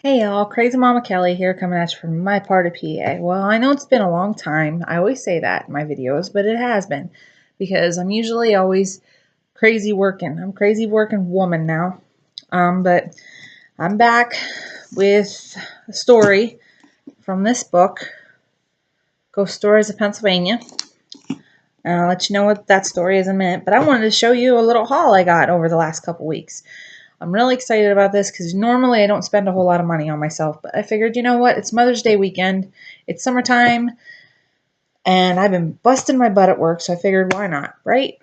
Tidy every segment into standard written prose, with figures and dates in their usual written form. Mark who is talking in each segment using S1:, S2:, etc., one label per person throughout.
S1: Hey y'all, Crazy Mama Kelly here coming at you from my part of PA. Well, I know it's been a long time. I always say that in my videos, but it has been because I'm usually always crazy working. I'm a crazy working woman now. But I'm back with a story from this book, Ghost Stories of Pennsylvania. And I'll let you know what that story is in a minute. But I wanted to show you a little haul I got over the last couple weeks. I'm really excited about this because normally I don't spend a whole lot of money on myself, but I figured, you know what? It's Mother's Day weekend. It's summertime, and I've been busting my butt at work, so I figured, why not, right?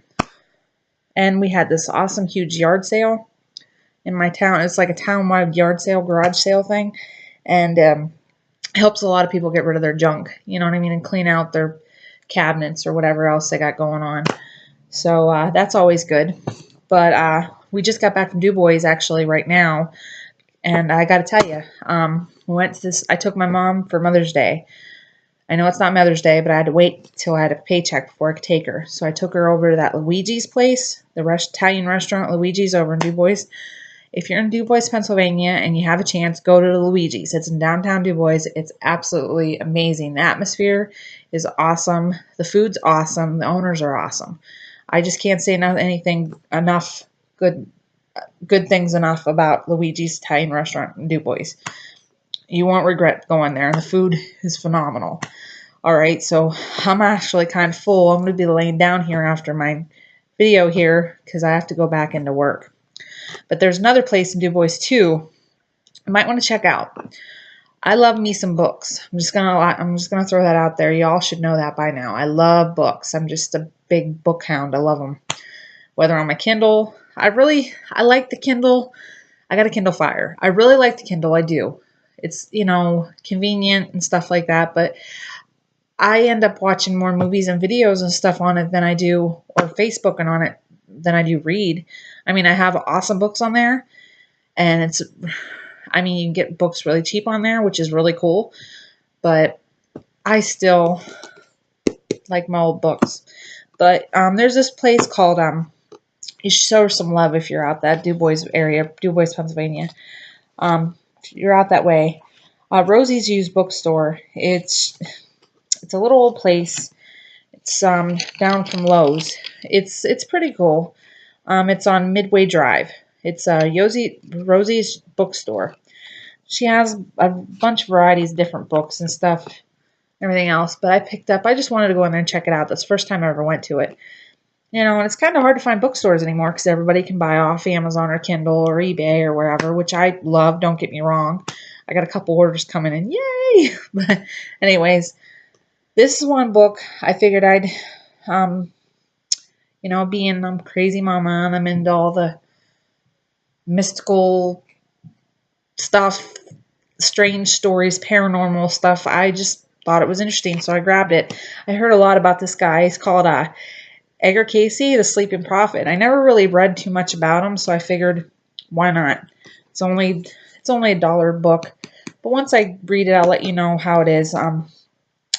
S1: And we had this awesome, huge yard sale in my town. It's like a town-wide yard sale, garage sale thing, and helps a lot of people get rid of their junk, you know what I mean, and clean out their cabinets or whatever else they got going on. So that's always good. But we just got back from Du Bois actually right now, and I got to tell you, we went to this. I took my mom for Mother's Day. I know it's not Mother's Day, but I had to wait till I had a paycheck before I could take her. So I took her over to that Luigi's place, the Italian restaurant Luigi's over in Du Bois. If you're in Du Bois, Pennsylvania, and you have a chance, go to the Luigi's. It's in downtown Du Bois. It's absolutely amazing. The atmosphere is awesome. The food's awesome. The owners are awesome. I just can't say anything enough good things enough about Luigi's Italian restaurant in Du Bois. You won't regret going there, and the food is phenomenal. All right, so I'm actually kind of full. I'm going to be laying down here after my video here because I have to go back into work. But there's another place in Du Bois too you might want to check out. I love me some books. I'm just gonna throw that out there. Y'all should know that by now. I love books. I'm just a big book hound. I love them. Whether on my Kindle, I like the Kindle. I got a Kindle Fire. I really like the Kindle. I do. It's, convenient and stuff like that, but I end up watching more movies and videos and stuff on it than I do, or Facebooking on it than I do read. I mean, I have awesome books on there, and you can get books really cheap on there, which is really cool, but I still like my old books. But there's this place called you show some love if you're out that Du Bois area, Du Bois, Pennsylvania. If you're out that way, Rosie's Used Bookstore. It's a little old place. It's down from Lowe's. It's pretty cool. It's on Midway Drive. It's Rosie's Bookstore. She has a bunch of varieties of different books and stuff, everything else. But I just wanted to go in there and check it out. That's the first time I ever went to it. And it's kind of hard to find bookstores anymore because everybody can buy off Amazon or Kindle or eBay or wherever, which I love, don't get me wrong. I got a couple orders coming in, yay! But anyways, this is one book I figured I'd, being I'm crazy mama and I'm into all the mystical stuff, strange stories, paranormal stuff. I just thought it was interesting, so I grabbed it. I heard a lot about this guy. He's called Edgar Cayce, The Sleeping Prophet. I never really read too much about him, so I figured, why not? It's only $1 book, but once I read it, I'll let you know how it is.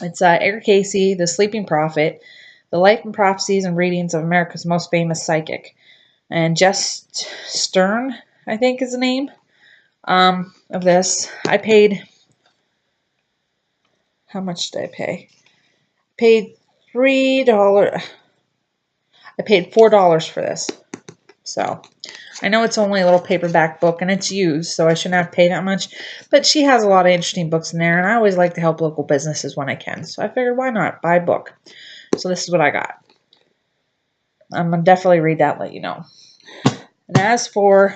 S1: It's Edgar Cayce, The Sleeping Prophet, The Life and Prophecies and Readings of America's Most Famous Psychic. And Jess Stern, I think is the name of this. I paid, how much did I pay? I paid $3. I paid $4 for this. So I know it's only a little paperback book and it's used, so I shouldn't have to pay that much. But she has a lot of interesting books in there, and I always like to help local businesses when I can. So I figured, why not buy a book? So this is what I got. I'm going to definitely read that and let you know. And as for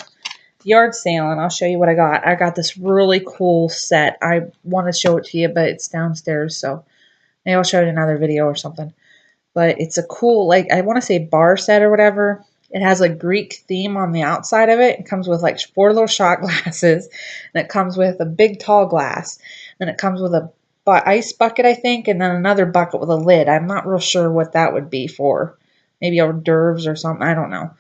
S1: yard sale, and I'll show you what I got. I got this really cool set. I want to show it to you, but it's downstairs, so maybe I'll show it in another video or something. But it's a cool, I want to say bar set or whatever. It has a Greek theme on the outside of it. It comes with 4 little shot glasses, and it comes with a big tall glass. Then it comes with a ice bucket, I think, and then another bucket with a lid. I'm not real sure what that would be for. Maybe hors d'oeuvres or something. I don't know.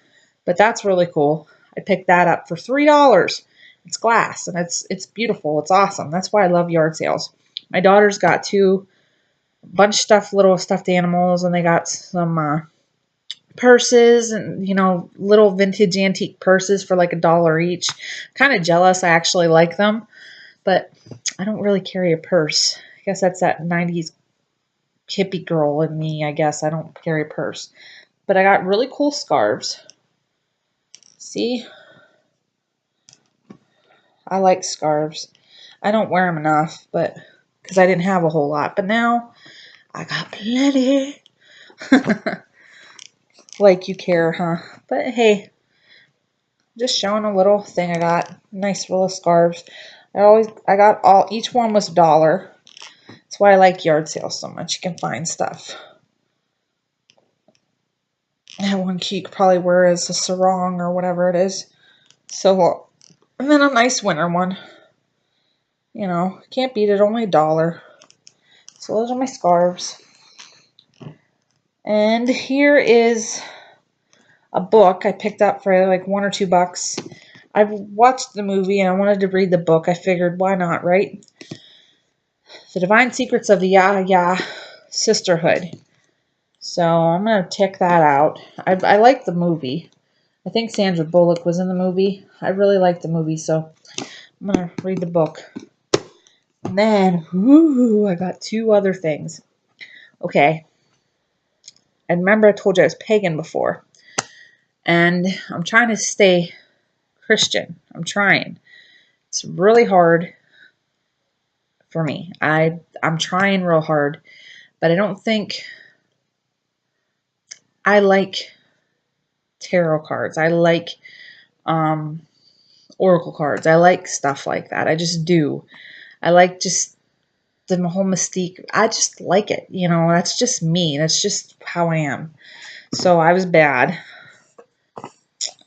S1: But that's really cool. I picked that up for $3. It's glass, and it's beautiful. It's awesome. That's why I love yard sales. My daughter's got bunch of stuff, little stuffed animals, and they got some purses and, little vintage antique purses for $1 each. Kind of jealous. I actually like them. but I don't really carry a purse. I guess that's that 90s hippie girl in me, I guess. I don't carry a purse. But I got really cool scarves. See? I like scarves. I don't wear them enough, but because I didn't have a whole lot. But now I got plenty. Like you care, huh? But hey, just showing a little thing I got. Nice little scarves. I got each one was $1. That's why I like yard sales so much. You can find stuff. I have one you could probably wear as a sarong or whatever it is. So, and then a nice winter one. You know, can't beat it. Only $1. So those are my scarves. And here is a book I picked up for like $1 or $2. I've watched the movie and I wanted to read the book. I figured, why not, right? The Divine Secrets of the Ya Sisterhood. So I'm going to check that out. I like the movie. I think Sandra Bullock was in the movie. I really like the movie, so I'm going to read the book. And then, I got 2 other things. Okay. I remember I told you I was pagan before. And I'm trying to stay Christian. I'm trying. It's really hard for me. I'm trying real hard. But I don't think I like tarot cards. I like oracle cards. I like stuff like that. I just do. I like just the whole mystique. I just like it. You know, that's just me. That's just how I am. So I was bad.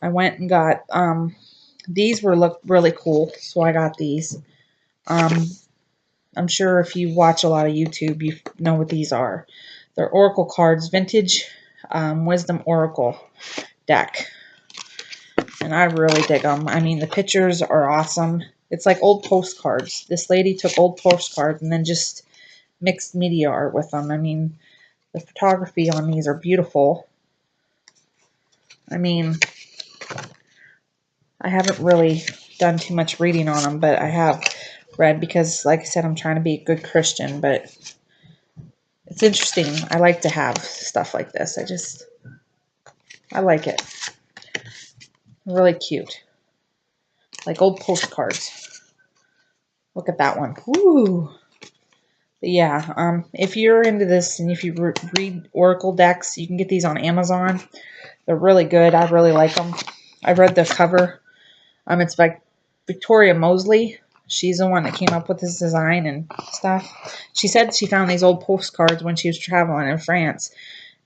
S1: I went and got, these look really cool. So I got these. I'm sure if you watch a lot of YouTube, you know what these are. They're oracle cards, vintage wisdom oracle deck. And I really dig them. I mean, the pictures are awesome. It's like old postcards. This lady took old postcards and then just mixed media art with them. I mean, the photography on these are beautiful. I mean, I haven't really done too much reading on them, but I have read because, like I said, I'm trying to be a good Christian, but it's interesting. I like to have stuff like this. I like it. Really cute. Like old postcards. Look at that one. Woo! But yeah, if you're into this and if you read oracle decks, you can get these on Amazon. They're really good. I really like them. I read the cover. It's by Victoria Mosley. She's the one that came up with this design and stuff. She said she found these old postcards when she was traveling in France.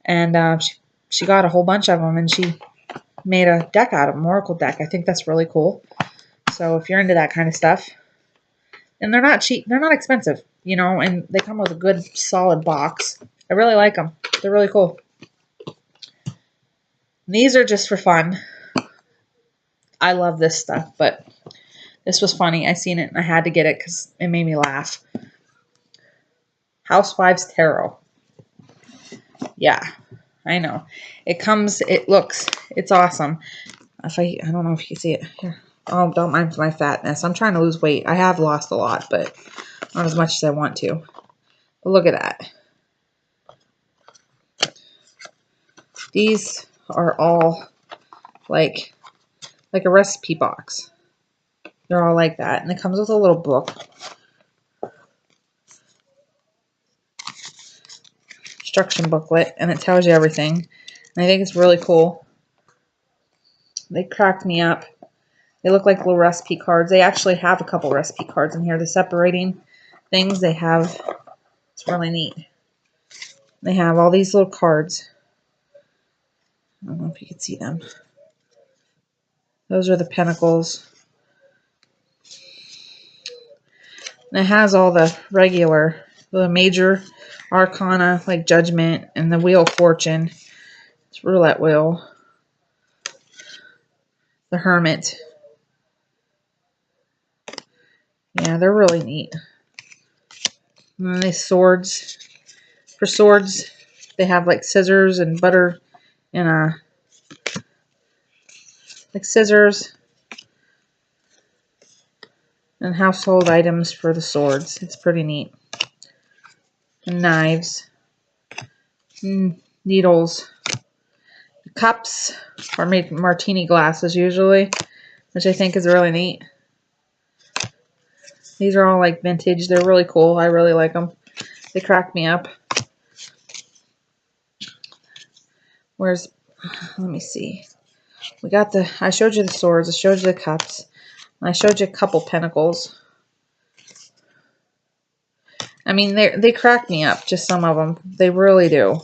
S1: And she got a whole bunch of them and she made a deck out of them, oracle deck. I think that's really cool. So if you're into that kind of stuff, and they're not cheap, they're not expensive, you know, and they come with a good solid box. I really like them. They're really cool. And these are just for fun. I love this stuff, but this was funny. I seen it and I had to get it because it made me laugh. Housewives Tarot. Yeah, I know. It's awesome. I don't know if you can see it here. Oh, don't mind my fatness. I'm trying to lose weight. I have lost a lot, but not as much as I want to. But look at that. These are all like a recipe box. They're all like that. And it comes with a little book. Instruction booklet. And it tells you everything. And I think it's really cool. They cracked me up. They look like little recipe cards. They actually have a couple recipe cards in here. The separating things they have. It's really neat. They have all these little cards. I don't know if you can see them. Those are the pentacles. And it has all the major arcana, like Judgment and the Wheel of Fortune. It's Roulette Wheel. The Hermit. Yeah, they're really neat. And then these swords. For swords, they have like scissors and butter and like scissors. And household items for the swords. It's pretty neat. And knives. Needles. Cups are made from martini glasses usually, which I think is really neat. These are all like vintage. They're really cool. I really like them. They crack me up. Let me see. We got I showed you the swords. I showed you the cups. And I showed you a couple pentacles. I mean, they crack me up. Just some of them. They really do.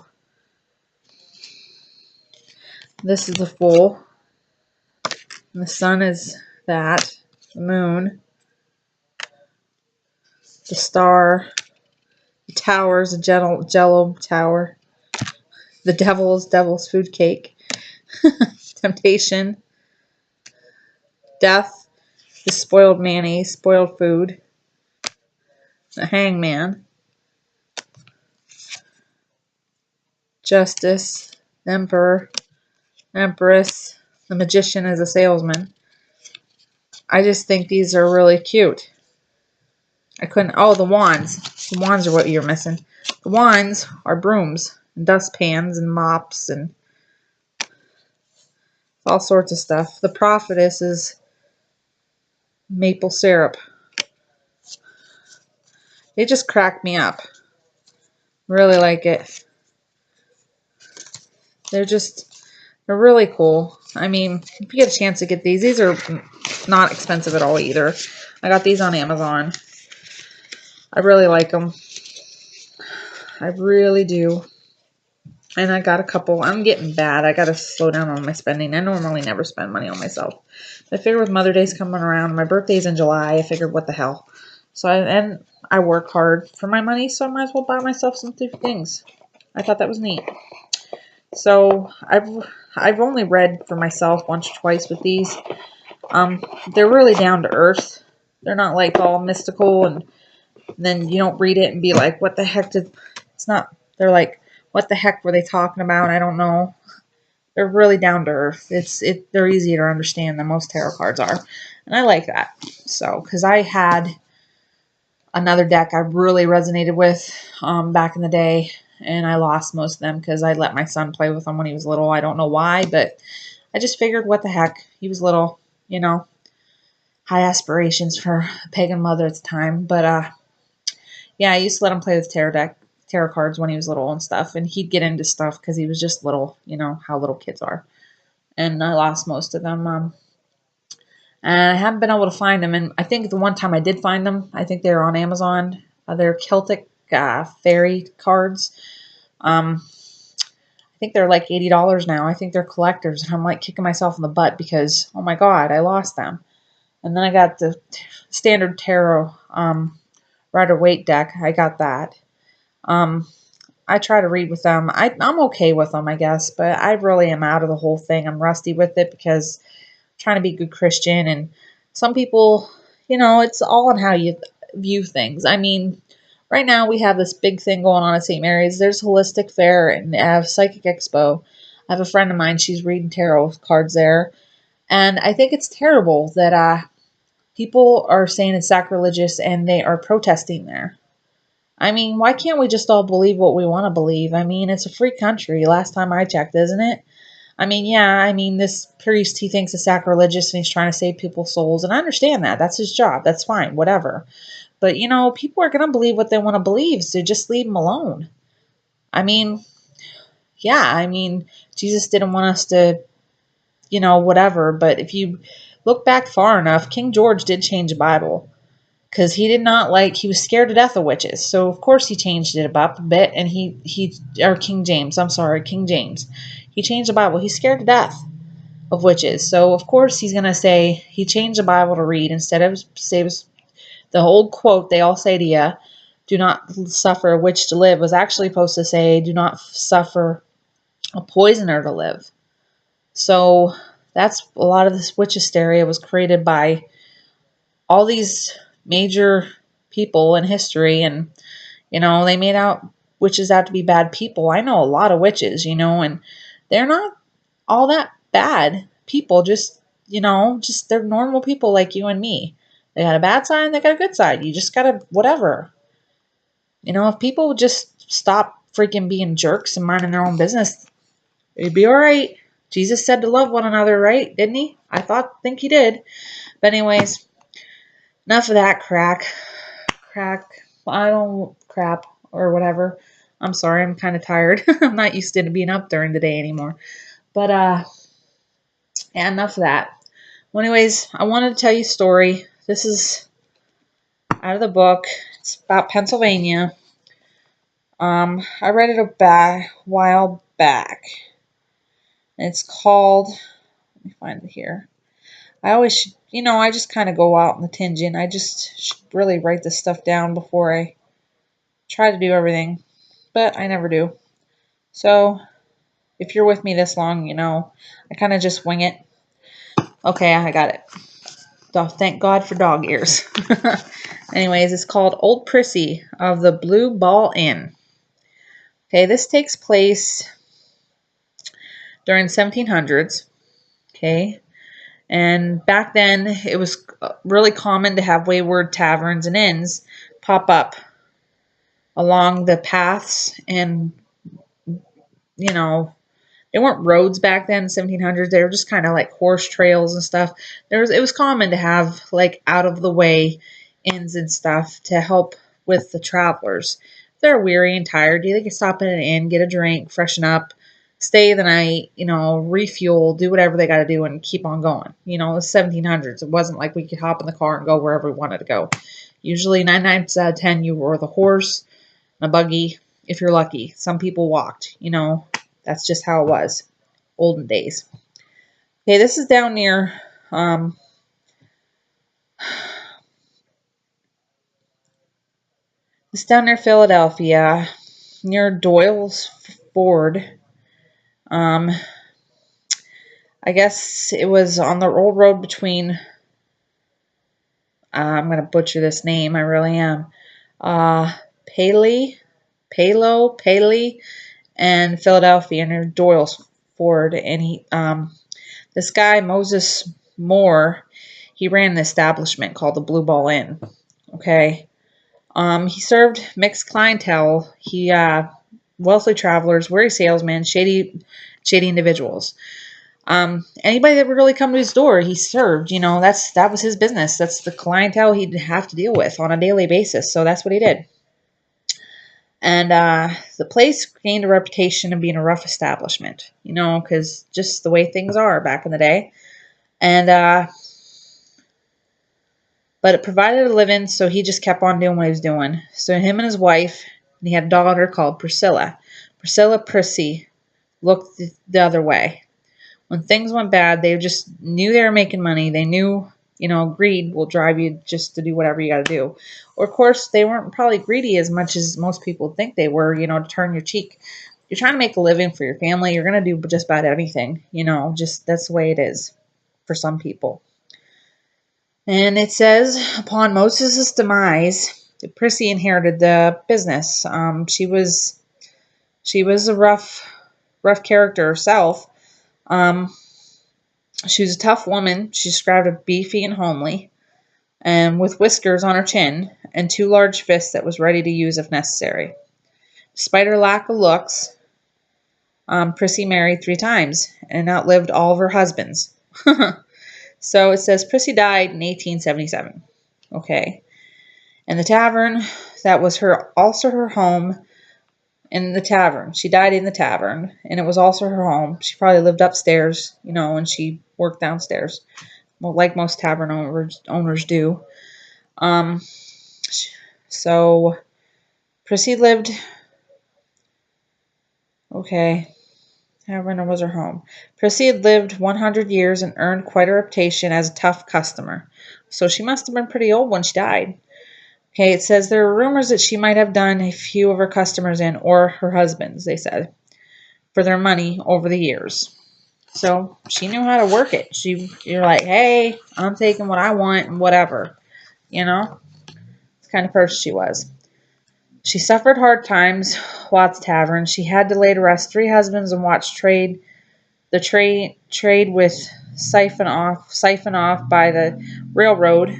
S1: This is the Fool. And the sun is that. The moon. The star. The tower is a jello tower. The devil's food cake. Temptation. Death. The spoiled mayonnaise. Spoiled food. The hangman. Justice. The emperor. Empress. The magician is a salesman. I just think these are really cute. The wands. The wands are what you're missing. The wands are brooms and dustpans and mops and all sorts of stuff. The prophetess is maple syrup. They just crack me up. Really like it. They're really cool. I mean, if you get a chance to get these are not expensive at all either. I got these on Amazon. I really like them. I really do. And I got a couple. I'm getting bad. I got to slow down on my spending. I normally never spend money on myself. But I figured with Mother's Day's coming around, my birthday's in July, I figured what the hell. So I work hard for my money, so I might as well buy myself some things. I thought that was neat. So I've only read for myself once or twice with these. They're really down to earth. They're not like all mystical and then you don't read it and be like, what the heck they're like, what the heck were they talking about? I don't know. They're really down to earth. They're easier to understand than most tarot cards are. And I like that. So, because I had another deck I really resonated with back in the day, and I lost most of them because I let my son play with them when he was little. I don't know why, but I just figured, what the heck? He was little, high aspirations for a pagan mother at the time. But yeah, I used to let him play with tarot cards when he was little and stuff, and he'd get into stuff because he was just little, how little kids are. And I lost most of them. And I haven't been able to find them. And I think the one time I did find them, I think they were on Amazon. They're Celtic fairy cards. I think they're like $80 now. I think they're collectors. And I'm like kicking myself in the butt because, oh my God, I lost them. And then I got the standard tarot Rider-Waite deck. I got that. I try to read with them. I'm okay with them, I guess, but I really am out of the whole thing. I'm rusty with it because I'm trying to be a good Christian, and some people, it's all on how you view things. I mean, right now we have this big thing going on at St. Mary's. There's Holistic Fair and they have Psychic Expo. I have a friend of mine, she's reading tarot cards there, and I think it's terrible that people are saying it's sacrilegious and they are protesting there. I mean, why can't we just all believe what we want to believe? I mean, it's a free country, last time I checked, isn't it? I mean, yeah, this priest, he thinks it's sacrilegious and he's trying to save people's souls, and I understand that. That's his job. That's fine, whatever. But, people are going to believe what they want to believe, so just leave them alone. I mean, yeah, Jesus didn't want us to, whatever, but if you look back far enough, King George did change the Bible. Because he was scared to death of witches. So, of course, he changed it up a bit. And King James, he changed the Bible. He's scared to death of witches. So, of course, he's going to say, he changed the Bible to read. Instead of, say, the old quote they all say to you, do not suffer a witch to live, was actually supposed to say, do not suffer a poisoner to live. So, that's a lot of this witch hysteria was created by all these major people in history, and they made witches out to be bad people. I know a lot of witches, and they're not all that bad people. Just they're normal people like you and me. They got a bad side, they got a good side. You just gotta, whatever. If people would just stop freaking being jerks and minding their own business, it'd be all right. Jesus said to love one another, right? Didn't he? Think he did. But anyways, enough of that crap or whatever. I'm sorry, I'm kind of tired. I'm not used to being up during the day anymore. But yeah, enough of that. Well, anyways, I wanted to tell you a story. This is out of the book. It's about Pennsylvania. I read it a while back. It's called, let me find it here. I just kind of go out on the tangent. I just should really write this stuff down before I try to do everything, but I never do. So if you're with me this long, I kind of just wing it. Okay, I got it. Oh, thank God for dog ears. Anyways, it's called Old Prissy of the Blue Ball Inn. Okay, this takes place during 1700s. Okay, and back then it was really common to have wayward taverns and inns pop up along the paths, and they weren't roads back then in 1700s. They were just kind of like horse trails and stuff. It was common to have like out of the way inns and stuff to help with the travelers. If they're weary and tired, they can stop in an inn, get a drink, freshen up, stay the night, refuel, do whatever they got to do and keep on going. It was 1700s. It wasn't like we could hop in the car and go wherever we wanted to go. Usually 9 times out of 10 you were the horse, a buggy, if you're lucky. Some people walked, that's just how it was. Olden days. Okay, this is down near Philadelphia, near Doyle's Ford. I guess it was on the old road between, I'm going to butcher this name, I really am, Paley, and Philadelphia near Doyle's Ford. And this guy, Moses Moore, he ran an establishment called the Blue Ball Inn. Okay. He served mixed clientele. He, wealthy travelers, weary salesmen, shady individuals. Anybody that would really come to his door, he served. That was his business. That's the clientele he'd have to deal with on a daily basis. So that's what he did. And the place gained a reputation of being a rough establishment, because just the way things are back in the day. And but it provided a living, so he just kept on doing what he was doing. So him and his wife, and he had a daughter called Priscilla Prissy, looked the other way. When things went bad, they just knew they were making money. They knew, greed will drive you just to do whatever you got to do. Or, of course, they weren't probably greedy as much as most people think they were, to turn your cheek. You're trying to make a living for your family. You're going to do just about anything, just that's the way it is for some people. And it says, upon Moses' demise, Prissy inherited the business. She was a rough character herself. She was a tough woman. She described as beefy and homely, and with whiskers on her chin and 2 large fists that was ready to use if necessary. Despite her lack of looks, Prissy married 3 times and outlived all of her husbands. So it says Prissy died in 1877. Okay. And the tavern, that was also her home in the tavern. She died in the tavern, and it was also her home. She probably lived upstairs, and she worked downstairs. Well, like most tavern owners do. So Prissy lived, okay, tavern was her home. Prissy had lived 100 years and earned quite a reputation as a tough customer. So she must have been pretty old when she died. Okay, it says there are rumors that she might have done a few of her customers in, or her husbands, they said, for their money over the years. So she knew how to work it. You're like, hey, I'm taking what I want and whatever. It's the kind of person she was. She suffered hard times while at the tavern. She had to lay to rest 3 husbands and watch trade with siphon off by the railroad.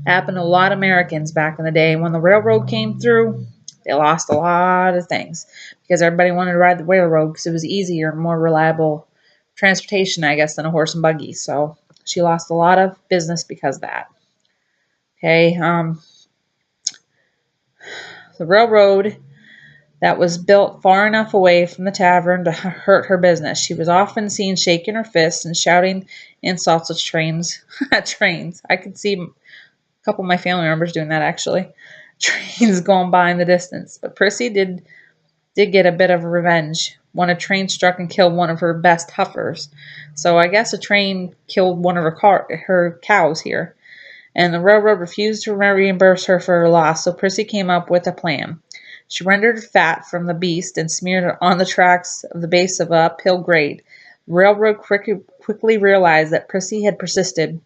S1: Happened to a lot of Americans back in the day. When the railroad came through, they lost a lot of things because everybody wanted to ride the railroad because it was easier and more reliable transportation, I guess, than a horse and buggy. So she lost a lot of business because of that. Okay, the railroad that was built far enough away from the tavern to hurt her business. She was often seen shaking her fists and shouting insults at trains. At trains. I could see a couple of my family members doing that actually. Trains going by in the distance. But Prissy did get a bit of revenge when a train struck and killed one of her best huffers. So I guess a train killed one of her cows here. And the railroad refused to reimburse her for her loss, so Prissy came up with a plan. She rendered fat from the beast and smeared it on the tracks of the base of an uphill grade. The railroad quickly realized that Prissy had persisted.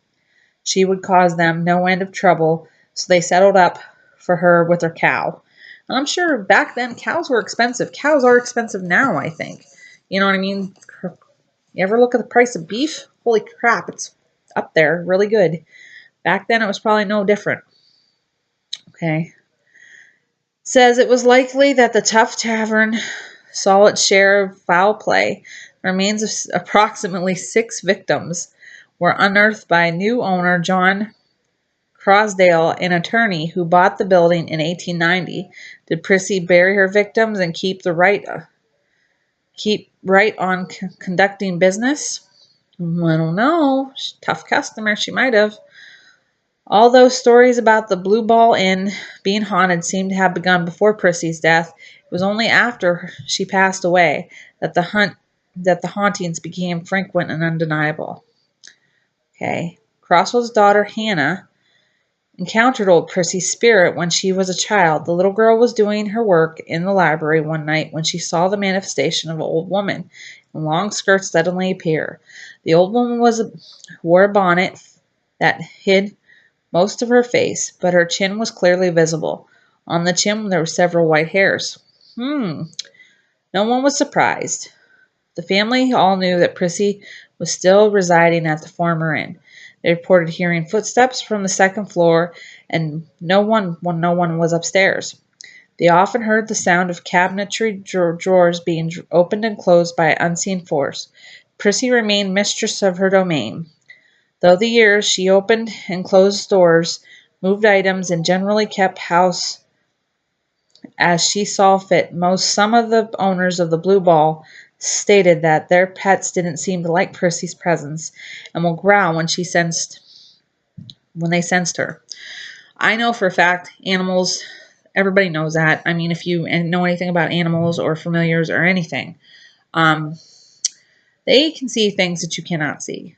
S1: She would cause them no end of trouble, so they settled up for her with her cow. And I'm sure back then cows were expensive. Cows are expensive now, I think. You know what I mean? You ever look at the price of beef? Holy crap, it's up there, really good. Back then it was probably no different. Okay. Says it was likely that the Tough Tavern saw its share of foul play. The remains of approximately 6 victims were unearthed by new owner John Crosdale, an attorney who bought the building in 1890. Did Prissy bury her victims and keep right on conducting business? I don't know. Tough customer. She might have. Although stories about the Blue Ball Inn being haunted seem to have begun before Prissy's death, it was only after she passed away that the hauntings became frequent and undeniable. Okay. Croswell's daughter Hannah encountered old Prissy's spirit when she was a child. The little girl was doing her work in the library one night when she saw the manifestation of an old woman in long skirts suddenly appear. The old woman wore a bonnet that hid most of her face, but her chin was clearly visible. On the chin there were several white hairs. No one was surprised. The family all knew that Prissy was still residing at the former inn. They reported hearing footsteps from the second floor, and no one was upstairs. They often heard the sound of cabinetry drawers being opened and closed by an unseen force. Prissy remained mistress of her domain. Through the years, she opened and closed doors, moved items, and generally kept house as she saw fit. Some of the owners of the Blue Ball stated that their pets didn't seem to like Prissy's presence and will growl when they sensed her. I know for a fact animals, everybody knows that. I mean, if you know anything about animals or familiars or anything, they can see things that you cannot see.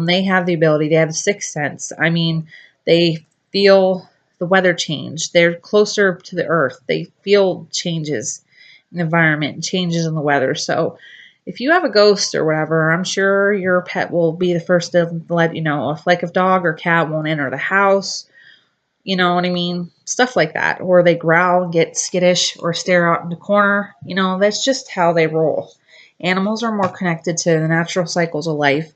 S1: They have the ability, they have a sixth sense. I mean, they feel the weather change. They're closer to the earth. They feel changes in the environment and changes in the weather. So if you have a ghost or whatever, I'm sure your pet will be the first to let you know. If like a dog or cat won't enter the house, you know what I mean? Stuff like that. Or they growl, get skittish, or stare out in the corner. You know, that's just how they roll. Animals are more connected to the natural cycles of life.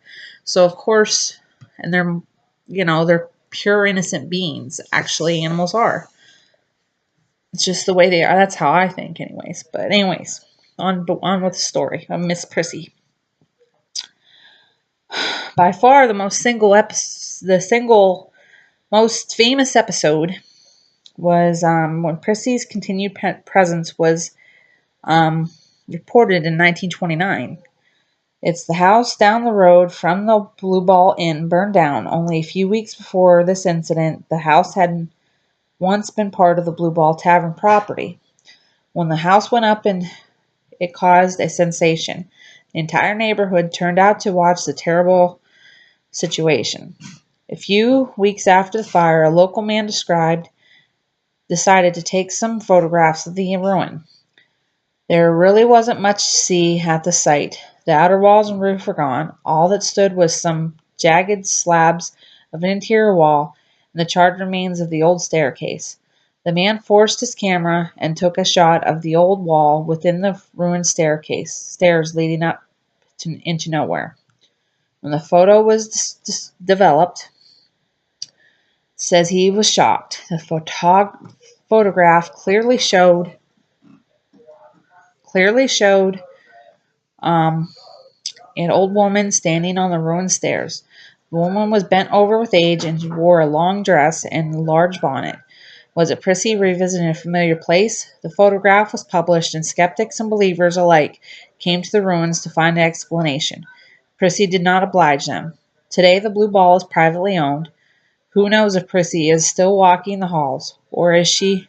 S1: So, of course, and they're pure innocent beings. Actually, animals are. It's just the way they are. That's how I think anyways. But anyways, on with the story of Miss Prissy. By far the single most famous episode was when Prissy's continued presence was reported in 1929. It's the house down the road from the Blue Ball Inn burned down. Only a few weeks before this incident, the house had once been part of the Blue Ball Tavern property. When the house went up, and it caused a sensation. The entire neighborhood turned out to watch the terrible situation. A few weeks after the fire, a local man decided to take some photographs of the ruin. There really wasn't much to see at the site. The outer walls and roof were gone. All that stood was some jagged slabs of an interior wall and the charred remains of the old staircase. The man forced his camera and took a shot of the old wall within the ruined stairs leading up into nowhere. When the photo was developed, says he was shocked. The photograph clearly showed um, an old woman standing on the ruined stairs. The woman was bent over with age and wore a long dress and a large bonnet. Was it Prissy revisiting a familiar place? The photograph was published, and skeptics and believers alike came to the ruins to find an explanation. Prissy did not oblige them. Today the Blue Ball is privately owned. Who knows if Prissy is still walking the halls, or if she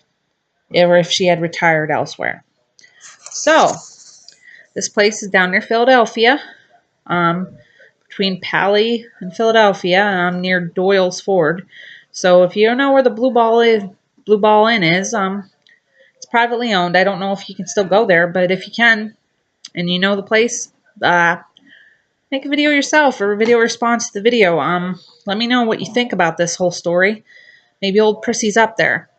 S1: had retired elsewhere. So, this place is down near Philadelphia, between Pali and Philadelphia, near Doyle's Ford. So if you don't know where the Blue Ball Inn is, it's privately owned. I don't know if you can still go there, but if you can, and you know the place, make a video yourself or a video response to the video. Let me know what you think about this whole story. Maybe old Prissy's up there.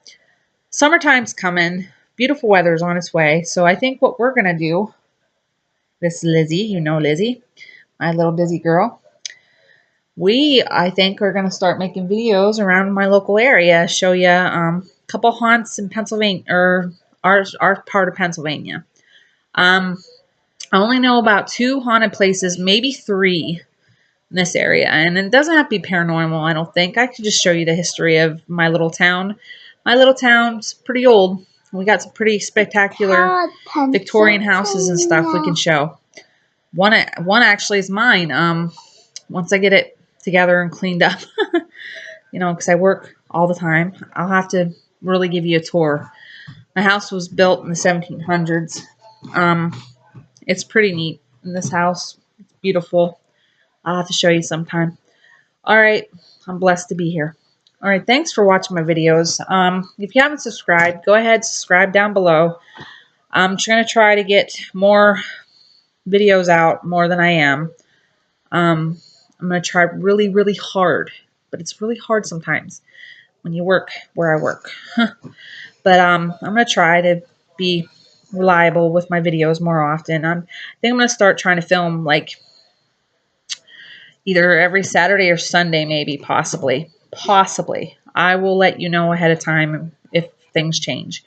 S1: Summertime's coming. Beautiful weather's on its way. So I think what we're going to do, this Lizzie, you know Lizzie, my little busy girl, I think, are going to start making videos around my local area, show you a couple haunts in Pennsylvania, or our part of Pennsylvania. I only know about 2 haunted places, maybe 3 in this area, and it doesn't have to be paranormal, I don't think. I could just show you the history of my little town. My little town's pretty old. We got some pretty spectacular Victorian houses and stuff we can show. One actually is mine. Once I get it together and cleaned up, because I work all the time, I'll have to really give you a tour. My house was built in the 1700s. It's pretty neat in this house. It's beautiful. I'll have to show you sometime. All right. I'm blessed to be here. All right. Thanks for watching my videos. If you haven't subscribed, go ahead, subscribe down below. I'm going to try to get more videos out, more than I am. I'm going to try really, really hard, but it's really hard sometimes when you work where I work. But I'm going to try to be reliable with my videos more often. I think I'm going to start trying to film like either every Saturday or Sunday, maybe, possibly. I will let you know ahead of time if things change.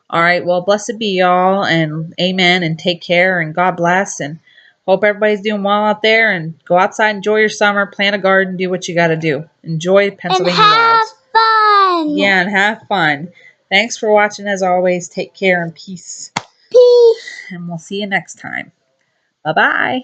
S1: All right, well, blessed be y'all, and amen, and take care, and God bless, and hope everybody's doing well out there, and go outside, enjoy your summer, plant a garden, do what you got to do. Enjoy Pennsylvania wilds.
S2: And have fun.
S1: Yeah, and have fun. Thanks for watching, as always. Take care, and peace.
S2: Peace.
S1: And we'll see you next time. Bye-bye.